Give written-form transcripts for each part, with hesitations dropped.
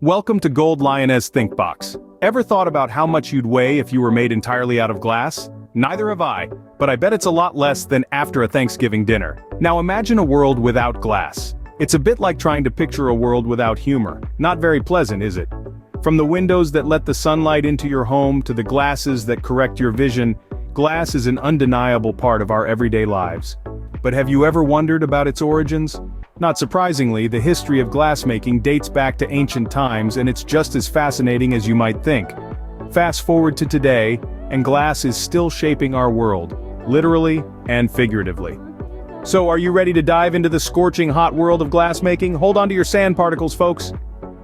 Welcome to Gold Lioness ThinkBox. Ever thought about how much you'd weigh if you were made entirely out of glass? Neither have I, but I bet it's a lot less than after a Thanksgiving dinner. Now imagine a world without glass. It's a bit like trying to picture a world without humor. Not very pleasant, is it? From the windows that let the sunlight into your home to the glasses that correct your vision, glass is an undeniable part of our everyday lives. But have you ever wondered about its origins? Not surprisingly, the history of glassmaking dates back to ancient times, and it's just as fascinating as you might think. Fast forward to today, and glass is still shaping our world, literally and figuratively. So are you ready to dive into the scorching hot world of glassmaking? Hold on to your sand particles, folks.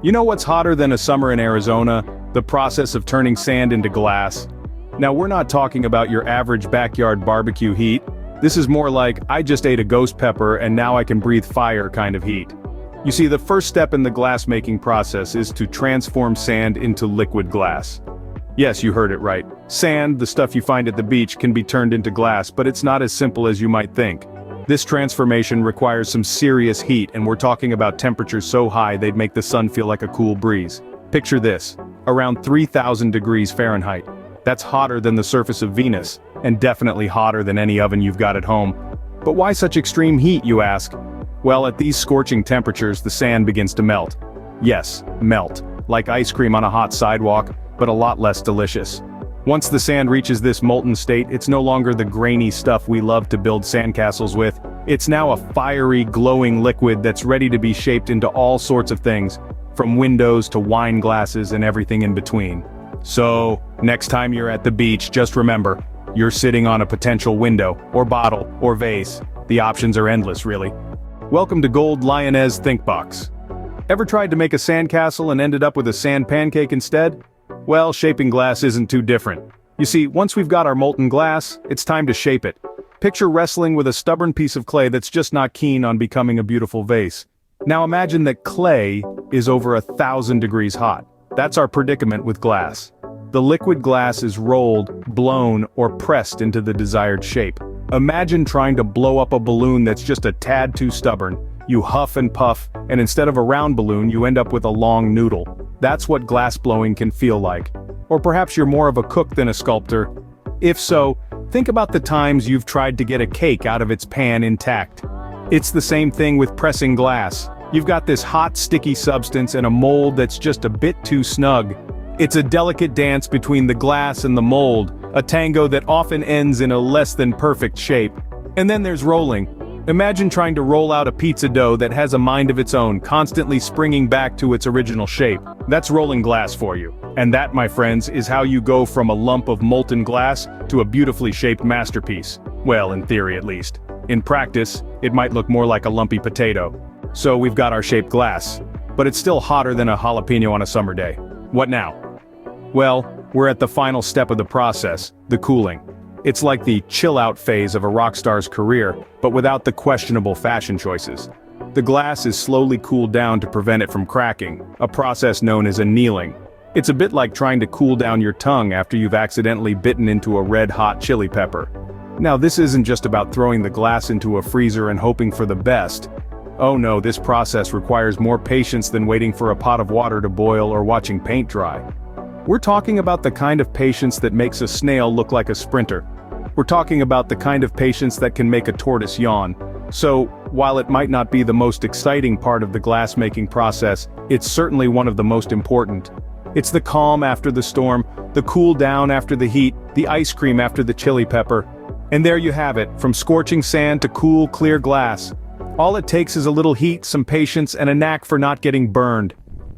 You know what's hotter than a summer in Arizona? The process of turning sand into glass. Now we're not talking about your average backyard barbecue heat. This is more like, I just ate a ghost pepper and now I can breathe fire kind of heat. You see, the first step in the glassmaking process is to transform sand into liquid glass. Yes, you heard it right. Sand, the stuff you find at the beach, can be turned into glass, but it's not as simple as you might think. This transformation requires some serious heat, and we're talking about temperatures so high they'd make the sun feel like a cool breeze. Picture this, around 3,000 degrees Fahrenheit. That's hotter than the surface of Venus, and definitely hotter than any oven you've got at home. But why such extreme heat, you ask? Well, at these scorching temperatures, the sand begins to melt. Yes, melt, like ice cream on a hot sidewalk, but a lot less delicious. Once the sand reaches this molten state, it's no longer the grainy stuff we love to build sandcastles with. It's now a fiery, glowing liquid that's ready to be shaped into all sorts of things, from windows to wine glasses and everything in between. So, next time you're at the beach, just remember, you're sitting on a potential window, or bottle, or vase. The options are endless, really. Welcome to Gold Lioness ThinkBox. Ever tried to make a sandcastle and ended up with a sand pancake instead? Well, shaping glass isn't too different. You see, once we've got our molten glass, it's time to shape it. Picture wrestling with a stubborn piece of clay that's just not keen on becoming a beautiful vase. Now imagine that clay is over 1,000 degrees hot. That's our predicament with glass. The liquid glass is rolled, blown, or pressed into the desired shape. Imagine trying to blow up a balloon that's just a tad too stubborn. You huff and puff, and instead of a round balloon, you end up with a long noodle. That's what glass blowing can feel like. Or perhaps you're more of a cook than a sculptor. If so, think about the times you've tried to get a cake out of its pan intact. It's the same thing with pressing glass. You've got this hot, sticky substance and a mold that's just a bit too snug. It's a delicate dance between the glass and the mold, a tango that often ends in a less than perfect shape. And then there's rolling. Imagine trying to roll out a pizza dough that has a mind of its own, constantly springing back to its original shape. That's rolling glass for you. And that, my friends, is how you go from a lump of molten glass to a beautifully shaped masterpiece. Well, in theory at least. In practice, it might look more like a lumpy potato. So we've got our shaped glass. But it's still hotter than a jalapeno on a summer day. What now? Well, we're at the final step of the process, the cooling. It's like the chill-out phase of a rock star's career, but without the questionable fashion choices. The glass is slowly cooled down to prevent it from cracking, a process known as annealing. It's a bit like trying to cool down your tongue after you've accidentally bitten into a red-hot chili pepper. Now this isn't just about throwing the glass into a freezer and hoping for the best. Oh no, this process requires more patience than waiting for a pot of water to boil or watching paint dry. We're talking about the kind of patience that makes a snail look like a sprinter. We're talking about the kind of patience that can make a tortoise yawn. So, while it might not be the most exciting part of the glassmaking process, it's certainly one of the most important. It's the calm after the storm, the cool down after the heat, the ice cream after the chili pepper. And there you have it, from scorching sand to cool, clear glass. All it takes is a little heat, some patience, and a knack for not getting burned.